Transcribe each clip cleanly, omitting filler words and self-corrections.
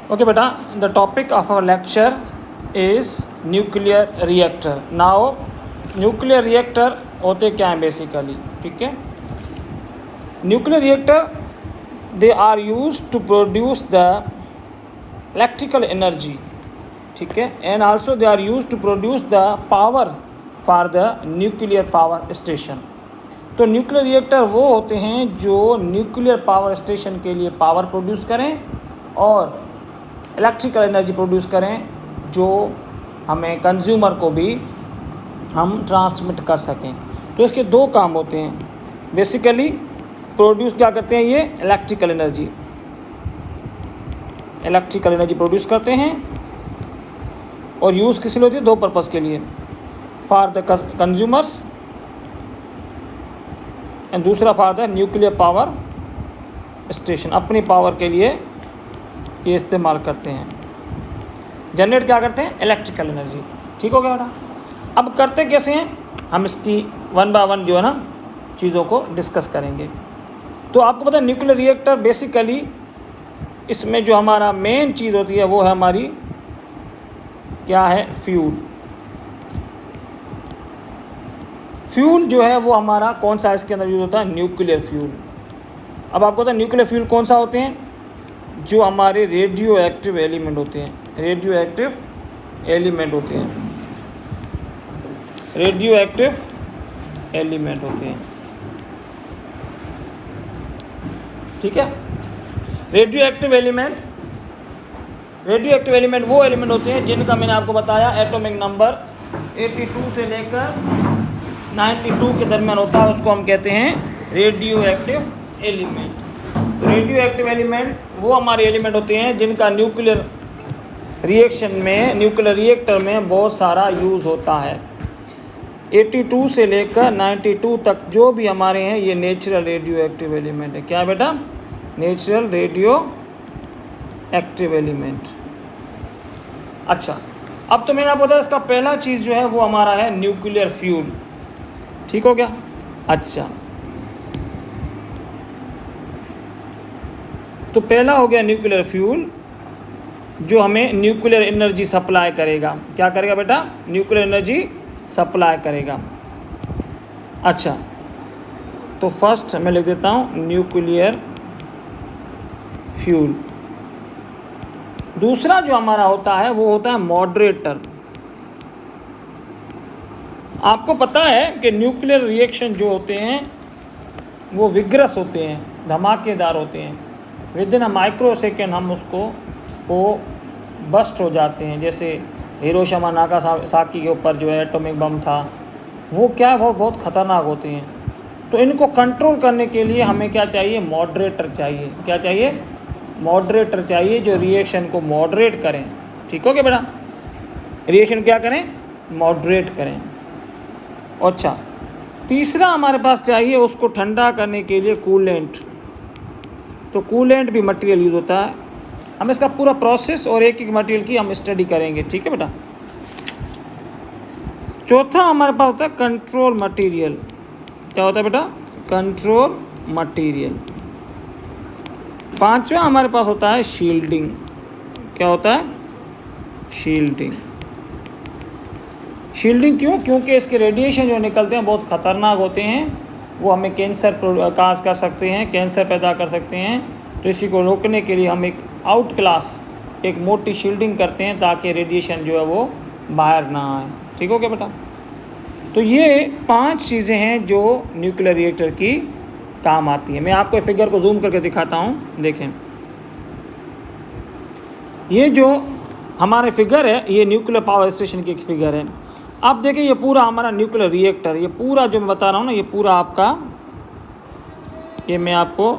Okay, beta. The topic of our lecture is nuclear reactor. Now, nuclear reactor होते क्या हैं basically, ठीक है. Nuclear reactor, they are used to produce the electrical energy, ठीक है, and also they are used to produce the power for the nuclear power station. तो nuclear reactor वो होते हैं जो न्यूक्लियर पावर स्टेशन के लिए पावर प्रोड्यूस करें और इलेक्ट्रिकल एनर्जी प्रोड्यूस करें, जो हमें कंज्यूमर को भी हम ट्रांसमिट कर सकें. तो इसके दो काम होते हैं. बेसिकली प्रोड्यूस क्या करते हैं, ये इलेक्ट्रिकल एनर्जी प्रोड्यूस करते हैं और यूज़ किस लिए होती है, दो पर्पज़ के लिए, फॉर द कंज्यूमर्स एंड दूसरा for the nuclear power station, अपनी पावर के लिए ये इस्तेमाल करते हैं. जनरेट क्या करते हैं, इलेक्ट्रिकल एनर्जी. ठीक हो गया बेटा. अब करते कैसे हैं, हम इसकी वन बाय वन जो है ना चीज़ों को डिस्कस करेंगे. तो आपको पता है न्यूक्लियर रिएक्टर बेसिकली इसमें जो हमारा मेन चीज़ होती है वो है हमारी क्या है, फ्यूल. फ्यूल जो है वो हमारा कौन सा इसके अंदर यूज़ होता है, न्यूक्लियर फ्यूल. अब आपको पता है न्यूक्लियर फ्यूल कौन सा होते हैं, जो हमारे रेडियो एक्टिव एलिमेंट होते हैं. रेडियो एक्टिव एलिमेंट होते हैं. ठीक है. रेडियो एक्टिव एलिमेंट वो एलिमेंट होते हैं जिनका मैंने आपको बताया एटॉमिक नंबर 82 से लेकर 92 के दरमियान होता है, उसको हम कहते हैं radio active element. Radio active element वो हमारे एलिमेंट होते हैं जिनका न्यूक्लियर रिएक्टर में बहुत सारा यूज़ होता है. 82 से लेकर 92 तक जो भी हमारे हैं ये नेचुरल रेडियो एक्टिव एलिमेंट है. क्या बेटा, नेचुरल रेडियो एक्टिव एलिमेंट. अच्छा, अब तो मैंने आपको बताया इसका पहला चीज़ जो है वो हमारा है न्यूक्लियर फ्यूल. ठीक हो गया. अच्छा, तो पहला हो गया न्यूक्लियर फ्यूल जो हमें न्यूक्लियर एनर्जी सप्लाई करेगा. क्या करेगा बेटा, न्यूक्लियर एनर्जी सप्लाई करेगा. अच्छा, तो फर्स्ट मैं लिख देता हूँ न्यूक्लियर फ्यूल. दूसरा जो हमारा होता है वो होता है मॉडरेटर. आपको पता है कि न्यूक्लियर रिएक्शन जो होते हैं वो विग्रस होते हैं, धमाकेदार होते हैं. With in a micro second हम उसको वो बस्ट हो जाते हैं. जैसे हिरोशिमा नागासाकी के ऊपर जो है एटॉमिक बम था, वो क्या, वो बहुत ख़तरनाक होते हैं. तो इनको कंट्रोल करने के लिए हमें क्या चाहिए, मॉडरेटर चाहिए. क्या चाहिए, मॉडरेटर चाहिए जो रिएक्शन को मॉडरेट करें. ठीक हो गया बेटा, रिएक्शन क्या करें, मॉडरेट करें. अच्छा, तीसरा हमारे पास चाहिए उसको ठंडा करने के लिए कूलेंट. तो कूलेंट भी मटेरियल यूज़ होता है. हम इसका पूरा प्रोसेस और एक एक मटेरियल की हम स्टडी करेंगे. ठीक है बेटा. चौथा हमारे पास होता है कंट्रोल मटेरियल. क्या होता है बेटा, कंट्रोल मटेरियल. पांचवा हमारे पास होता है शील्डिंग. क्या होता है, शील्डिंग. शील्डिंग क्यों, क्योंकि इसके रेडिएशन जो निकलते हैं बहुत ख़तरनाक होते हैं. वो हमें कैंसर काज कर सकते हैं, कैंसर पैदा कर सकते हैं. तो इसी को रोकने के लिए हम एक आउट क्लास एक मोटी शील्डिंग करते हैं ताकि रेडिएशन जो है वो बाहर ना आए. ठीक हो गया बेटा. तो ये 5 चीज़ें हैं जो न्यूक्लियर रिएक्टर की काम आती है. मैं आपको फिगर को जूम करके दिखाता हूँ. देखें, ये जो हमारे फिगर है ये न्यूक्लियर पावर स्टेशन की एक फिगर है. आप देखें ये पूरा हमारा न्यूक्लियर रिएक्टर, ये पूरा जो मैं बता रहा हूँ ना, ये पूरा आपका, ये मैं आपको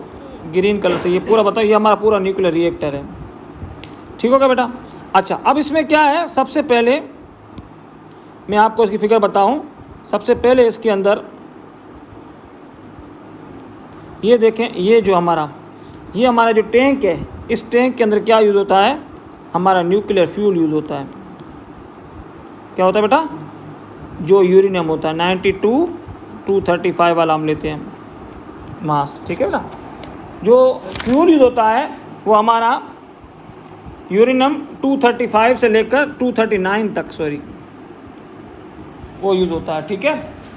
ग्रीन कलर से ये पूरा बताऊँ, ये हमारा पूरा न्यूक्लियर रिएक्टर है. ठीक होगा बेटा. अच्छा, अब इसमें क्या है, सबसे पहले मैं आपको इसकी फिगर बताऊँ. सबसे पहले इसके अंदर ये देखें, ये जो हमारा जो टैंक है, इस टैंक के अंदर क्या यूज़ होता है, हमारा न्यूक्लियर फ्यूल यूज़ होता है. क्या होता है बेटा, जो यूरेनियम होता है 92-235 वाला हम लेते हैं मास. ठीक है बेटा. जो फ्यूल यूज़ होता है वो हमारा यूरेनियम 235 से लेकर 239 तक, सॉरी, वो यूज़ होता है। ठीक है,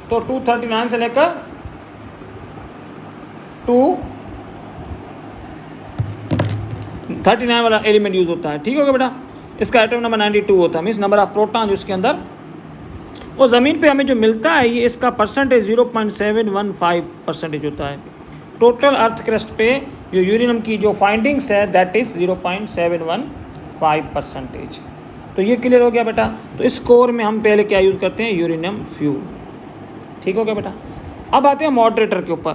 तो 239 से लेकर 239 वाला एलिमेंट यूज़ होता है। ठीक होगा बेटा। इसका एटम नंबर 92 होता है, मीन्स नंबर ऑफ प्रोटॉन जो इसके अंदर, और ज़मीन पे हमें जो मिलता है ये इसका परसेंटेज 0.715% होता है। टोटल अर्थ क्रस्ट पे जो यूरेनियम की जो फाइंडिंग्स है दैट इज़ 0.715%। तो ये क्लियर हो गया बेटा। तो इस कोर में हम पहले क्या यूज़ करते हैं, यूरेनियम फ्यूल। ठीक हो गया बेटा। अब आते हैं मॉडरेटर के ऊपर।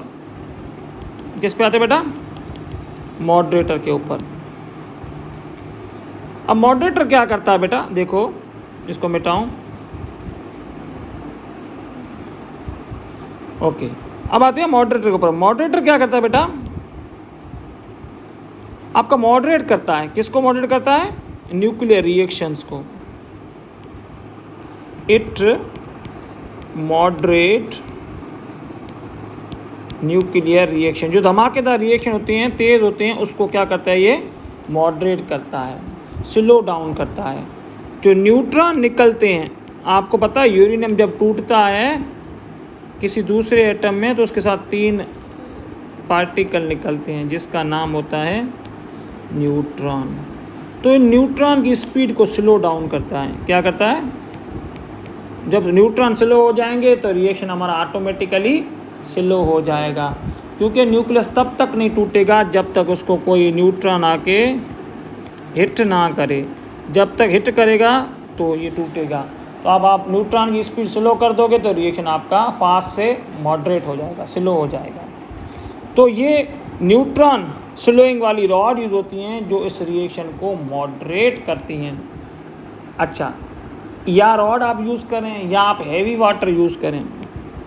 किस पे आते हैं बेटा, मॉडरेटर के ऊपर। अब मॉडरेटर क्या करता है बेटा, देखो इसको मिटाऊं। ओके, अब आते हैं मॉडरेटर के ऊपर। मॉडरेटर क्या करता है बेटा, आपका मॉडरेट करता है, किसको मॉडरेट करता है, न्यूक्लियर रिएक्शंस को। इट मॉडरेट न्यूक्लियर रिएक्शन, जो धमाकेदार रिएक्शन होते हैं, तेज़ होते हैं, उसको क्या करता है, ये मॉडरेट करता है, स्लो डाउन करता है। जो न्यूट्रॉन निकलते हैं, आपको पता है यूरेनियम जब टूटता है किसी दूसरे एटम में तो उसके साथ 3 पार्टिकल निकलते हैं जिसका नाम होता है न्यूट्रॉन। तो इन न्यूट्रॉन की स्पीड को स्लो डाउन करता है। क्या करता है, जब न्यूट्रॉन स्लो हो जाएंगे तो रिएक्शन हमारा ऑटोमेटिकली स्लो हो जाएगा, क्योंकि न्यूक्लियस तब तक नहीं टूटेगा जब तक उसको कोई न्यूट्रॉन आके हिट ना करे। जब तक हिट करेगा तो ये टूटेगा। तो अब आप न्यूट्रॉन की स्पीड स्लो कर दोगे तो रिएक्शन आपका फास्ट से मॉडरेट हो जाएगा, स्लो हो जाएगा। तो ये न्यूट्रॉन स्लोइंग वाली रॉड यूज़ होती हैं जो इस रिएक्शन को मॉडरेट करती हैं। अच्छा, या रॉड आप यूज़ करें या आप हैवी वाटर यूज़ करें,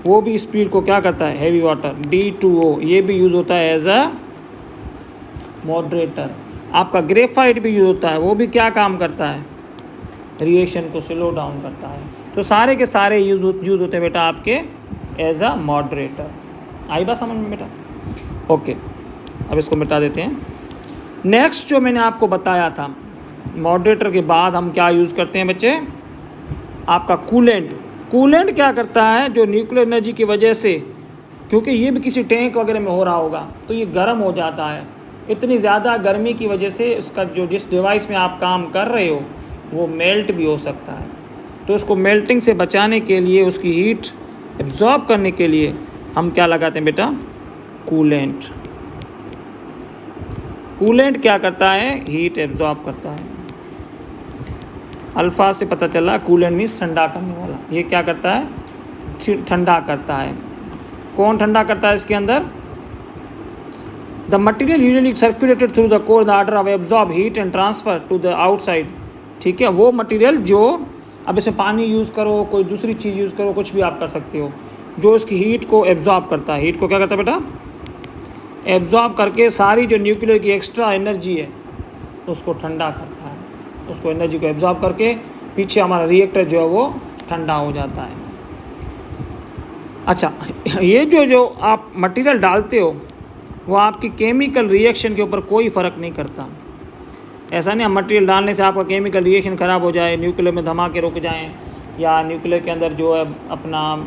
वो भी स्पीड को क्या करता है, हैवी वाटर D2O, ये भी यूज़ होता है एज अ मॉडरेटर। आपका ग्रेफाइट भी यूज़ होता है, वो भी क्या काम करता है, रिएक्शन को स्लो डाउन करता है। तो सारे के सारे यूज़ होते हैं बेटा आपके एज अ मॉडरेटर। आई बात समझ में बेटा। ओके, अब इसको मिटा देते हैं। नेक्स्ट जो मैंने आपको बताया था, मॉडरेटर के बाद हम क्या यूज़ करते हैं बच्चे, आपका कूलेंट। कूलेंट क्या करता है, जो न्यूक्लियर एनर्जी की वजह से, क्योंकि ये भी किसी टैंक वगैरह में हो रहा होगा तो ये गर्म हो जाता है। इतनी ज़्यादा गर्मी की वजह से उसका जो जिस डिवाइस में आप काम कर रहे हो वो मेल्ट भी हो सकता है। तो उसको मेल्टिंग से बचाने के लिए, उसकी हीट एब्जॉर्ब करने के लिए हम क्या लगाते हैं बेटा, कूलेंट। कूलेंट क्या करता है, हीट एब्जॉर्ब करता है। अल्फा से पता चला कूलेंट मीन्स ठंडा करने वाला। ये क्या करता है, ठंडा करता है। कौन ठंडा करता है इसके अंदर, the material usually circulated through the core the order of absorb heat and transfer to the outside. ठीक है, वो मटेरियल जो, अब इसमें पानी यूज़ करो, कोई दूसरी चीज़ यूज़ करो, कुछ भी आप कर सकते हो, जो इसकी हीट को एब्जॉर्ब करता है। हीट को क्या करता है बेटा, एब्जॉर्ब करके सारी जो न्यूक्लियर की एक्स्ट्रा एनर्जी है उसको ठंडा करता है। उसको एनर्जी को एब्जॉर्ब करके पीछे हमारा रिएक्टर जो है वो ठंडा हो जाता है। अच्छा, ये जो आप मटेरियल डालते हो वो आपकी केमिकल रिएक्शन के ऊपर कोई फ़र्क नहीं करता। ऐसा नहीं मटेरियल डालने से आपका केमिकल रिएक्शन ख़राब हो जाए, न्यूक्लियर में धमाके रुक जाएं, या न्यूक्लियर के अंदर जो है अपना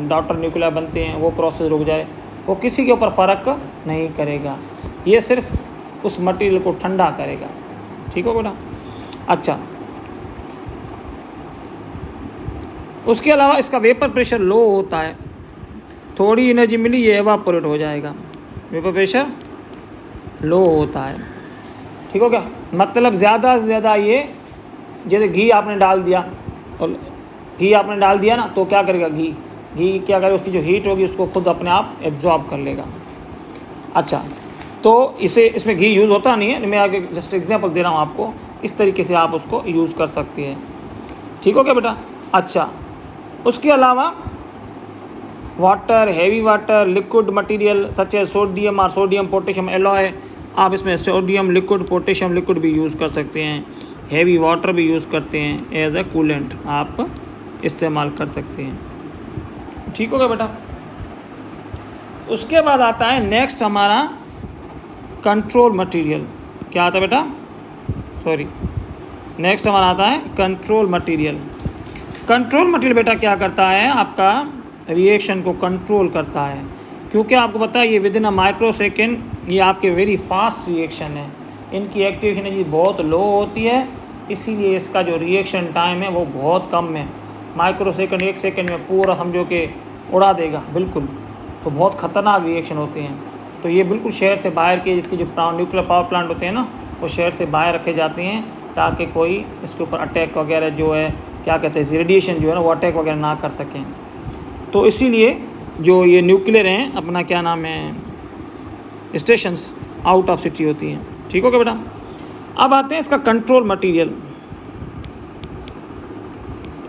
डॉटर न्यूक्लियर बनते हैं वो प्रोसेस रुक जाए, वो किसी के ऊपर फ़र्क नहीं करेगा। ये सिर्फ उस मटेरियल को ठंडा करेगा। ठीक हो बेटा। अच्छा, उसके अलावा इसका वेपर प्रेशर लो होता है, थोड़ी एनर्जी मिली ये एवापोरेट हो जाएगा, वेपर प्रेशर लो होता है। ठीक हो गया, मतलब ज़्यादा से ज़्यादा ये, जैसे घी आपने डाल दिया, तो घी आपने डाल दिया ना तो क्या करेगा, घी क्या करेगा, उसकी जो हीट होगी उसको खुद अपने आप एब्जॉर्ब कर लेगा। अच्छा, तो इसमें घी यूज़ होता नहीं है, मैं आगे जस्ट एग्जांपल दे रहा हूँ आपको, इस तरीके से आप उसको यूज़ कर सकती हैं। ठीक हो गया बेटा। अच्छा, उसके अलावा water, heavy water, liquid material such as sodium और सोडियम पोटेशियम एलॉय, आप इसमें सोडियम लिक्विड, पोटेशियम लिक्विड भी यूज़ कर सकते हैं, हैवी वाटर भी यूज़ करते हैं, एज अ कूलेंट आप इस्तेमाल कर सकते हैं। ठीक हो गया बेटा। उसके बाद आता है नेक्स्ट हमारा कंट्रोल मटेरियल। क्या आता है बेटा, सॉरी, नेक्स्ट हमारा आता है कंट्रोल मटेरियल। कंट्रोल मटेरियल बेटा क्या करता है, आपका रिएक्शन को कंट्रोल करता है, क्योंकि आपको पता है ये with in a micro second ये आपके वेरी फास्ट रिएक्शन है, इनकी एक्टिवेशन एनर्जी बहुत लो होती है, इसीलिए इसका जो रिएक्शन टाइम है वो बहुत कम है। माइक्रो सेकेंड 1 सेकेंड में पूरा समझो कि उड़ा देगा बिल्कुल। तो बहुत ख़तरनाक रिएक्शन होते हैं। तो ये बिल्कुल शहर से बाहर के इसके जो न्यूक्लियर पावर प्लांट होते हैं ना, वो शहर से बाहर रखे जाते हैं ताकि कोई इसके ऊपर अटैक वगैरह जो है क्या कहते हैं रेडिएशन जो है ना वो अटैक वगैरह ना कर सकें। तो इसीलिए जो ये न्यूक्लियर हैं अपना क्या नाम है स्टेशंस आउट ऑफ सिटी होती हैं। ठीक हो गया बेटा। अब आते हैं इसका कंट्रोल मटेरियल।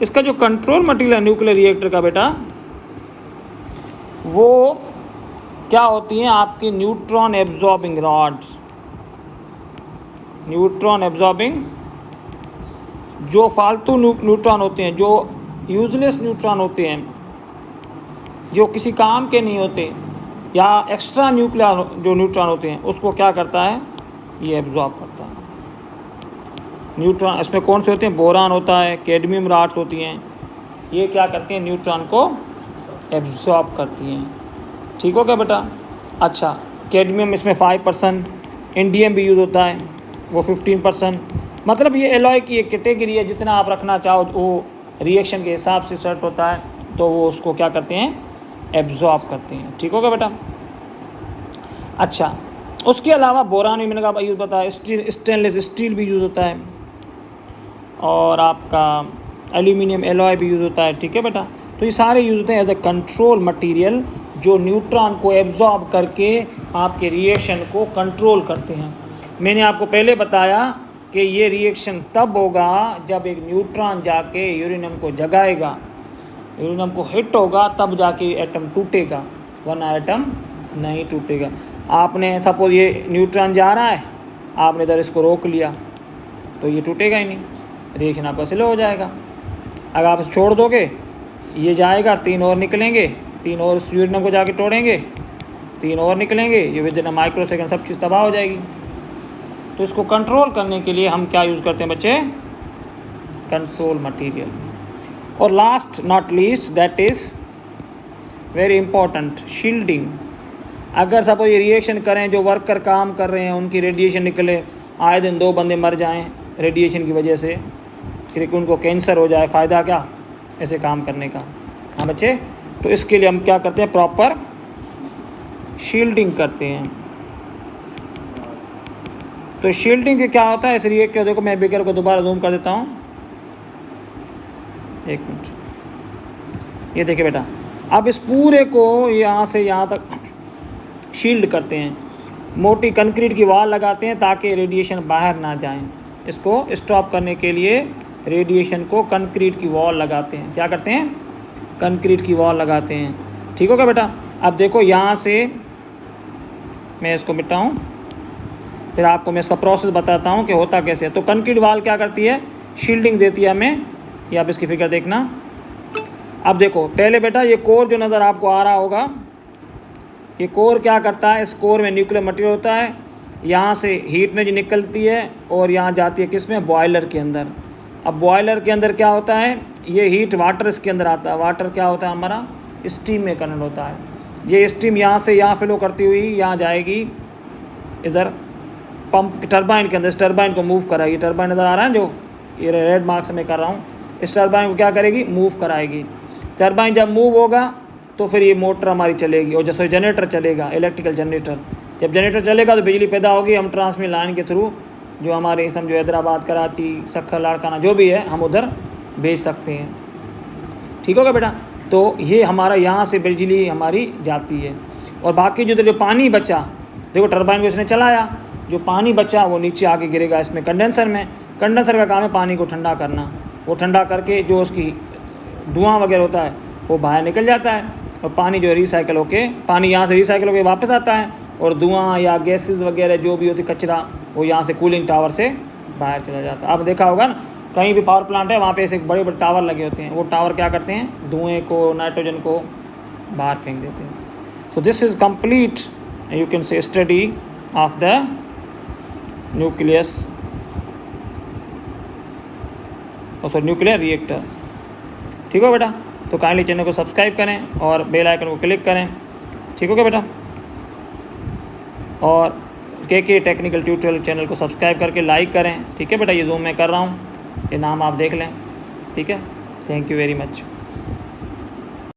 इसका जो कंट्रोल मटेरियल है न्यूक्लियर रिएक्टर का बेटा, वो क्या होती हैं आपकी neutron absorbing rods. Neutron absorbing, जो फालतू न्यूट्रॉन होते हैं, जो यूजलेस न्यूट्रॉन होते हैं, जो किसी काम के नहीं होते, या एक्स्ट्रा न्यूक्लियर जो न्यूट्रॉन होते हैं उसको क्या करता है, ये एब्जॉर्ब करता है। न्यूट्रॉन इसमें कौन से होते हैं, बोरान होता है, कैडमियम रॉड्स होती हैं, ये क्या करती हैं न्यूट्रॉन को एब्जॉर्ब करती हैं। ठीक हो गया बेटा। अच्छा, कैडमियम इसमें 5%, इंडियम भी यूज़ होता है वो 15%। मतलब ये एलॉय की एक कैटेगरी है, जितना आप रखना चाहो वो रिएक्शन के हिसाब से सेट होता है, तो वो उसको क्या करते हैं एब्जॉर्ब करते हैं। ठीक हो गया बेटा। अच्छा, उसके अलावा बोरान भी मैंने कहा यूज़ होता है, स्टेनलेस स्टील भी यूज़ होता है, और आपका एल्यूमिनियम एलॉय भी यूज़ होता है। ठीक है बेटा। तो ये सारे यूज़ होते हैं एज ए कंट्रोल मटेरियल, जो न्यूट्रॉन को एब्जॉर्ब करके आपके रिएक्शन को कंट्रोल करते हैं। मैंने आपको पहले बताया कि ये रिएक्शन तब होगा जब एक न्यूट्रॉन जाके यूरेनियम को जगाएगा, यूरेनियम को हिट होगा, तब जाके एटम टूटेगा, वरना एटम नहीं टूटेगा। आपने सपोज ये न्यूट्रॉन जा रहा है, आपने इधर इसको रोक लिया तो ये टूटेगा ही नहीं, रिएक्शन आपका स्लो हो जाएगा। अगर आप इसे छोड़ दोगे, ये जाएगा, 3 और निकलेंगे, 3 और यूरेनियम को जाके तोड़ेंगे, 3 और निकलेंगे, ये with in a micro second सब चीज़ तबाह हो जाएगी। तो इसको कंट्रोल करने के लिए हम क्या यूज़ करते हैं बच्चे, कंट्रोल मटेरियल। और last not least that is very important, shielding. अगर सपोज ये रिएक्शन करें, जो वर्कर काम कर रहे हैं उनकी रेडिएशन निकले, आए दिन 2 बंदे मर जाएं रेडिएशन की वजह से, फिर उनको कैंसर हो जाए, फ़ायदा क्या ऐसे काम करने का। हाँ बच्चे, तो इसके लिए हम क्या करते हैं, प्रॉपर शील्डिंग करते हैं। तो शील्डिंग के क्या होता है इस रिएक्टर, देखो मैं बिगर को दोबारा जूम कर देता हूँ, 1 मिनट। ये देखिए बेटा, अब इस पूरे को यहाँ से यहाँ तक शील्ड करते हैं, मोटी कंक्रीट की वॉल लगाते हैं ताकि रेडिएशन बाहर ना जाए। इसको स्टॉप करने के लिए रेडिएशन को कंक्रीट की वॉल लगाते हैं। क्या करते हैं, कंक्रीट की वॉल लगाते हैं। ठीक होगा बेटा। अब देखो यहाँ से मैं इसको मिटाऊँ, फिर आपको मैं इसका प्रोसेस बताता हूँ कि होता कैसे है। तो कंक्रीट वॉल क्या करती है, शील्डिंग देती है हमें। ये आप इसकी फिगर देखना। अब देखो पहले बेटा, ये कोर जो नज़र आपको आ रहा होगा, ये कोर क्या करता है, इस कोर में न्यूक्लियर मटेरियल होता है, यहाँ से हीट एनर्जी निकलती है और यहाँ जाती है किस में, बॉयलर के अंदर। अब बॉयलर के अंदर क्या होता है, ये हीट वाटर इसके अंदर आता है, वाटर क्या होता है हमारा, स्टीम में कन्वर्ट होता है। ये स्टीम यहाँ से यहाँ फ्लो करती हुई यहाँ जाएगी इधर पंप टरबाइन के अंदर, इस टरबाइन को मूव कराएगी। टरबाइन नज़र आ रहा है जो ये रेड मार्क से मैं कर रहा हूँ, इस टरबाइन को क्या करेगी, मूव कराएगी। टरबाइन जब मूव होगा तो फिर ये मोटर हमारी चलेगी, और जैसे जनरेटर चलेगा, इलेक्ट्रिकल जनरेटर। जब जनरेटर चलेगा तो बिजली पैदा होगी, हम ट्रांसमिशन लाइन के थ्रू जो हमारे समझो हैदराबाद, कराची, सक्खर, लाड़काना जो भी है, हम उधर भेज सकते हैं। ठीक होगा बेटा। तो ये हमारा यहाँ से बिजली हमारी जाती है, और बाकी जो पानी बचा, देखो टरबाइन को इसने चलाया, जो पानी बचा वो नीचे आके गिरेगा इसमें कंडेंसर में। कंडेंसर का काम है पानी को ठंडा करना, वो ठंडा करके जो उसकी धुआं वगैरह होता है वो बाहर निकल जाता है, और पानी जो रिसाइकिल होके, पानी यहाँ से रिसाइकिल होके वापस आता है, और धुआं या गैसेस वगैरह जो भी होती कचरा वो यहाँ से कूलिंग टावर से बाहर चला जाता है। आप देखा होगा ना, कहीं भी पावर प्लांट है वहाँ पे ऐसे बड़े बड़े टावर लगे होते हैं, वो टावर क्या करते हैं, धुएँ को, नाइट्रोजन को बाहर फेंक देते हैं। So this is complete you can say study of the nucleus sorry nuclear reactor. ठीक हो बेटा, तो काइंडली चैनल को सब्सक्राइब करें और बेल आइकन को क्लिक करें। ठीक हो क्या बेटा, और के टेक्निकल ट्यूटोरियल चैनल को सब्सक्राइब करके लाइक करें। ठीक है बेटा, ये जूम मैं कर रहा हूँ, ये नाम आप देख लें। ठीक है, थैंक यू वेरी मच।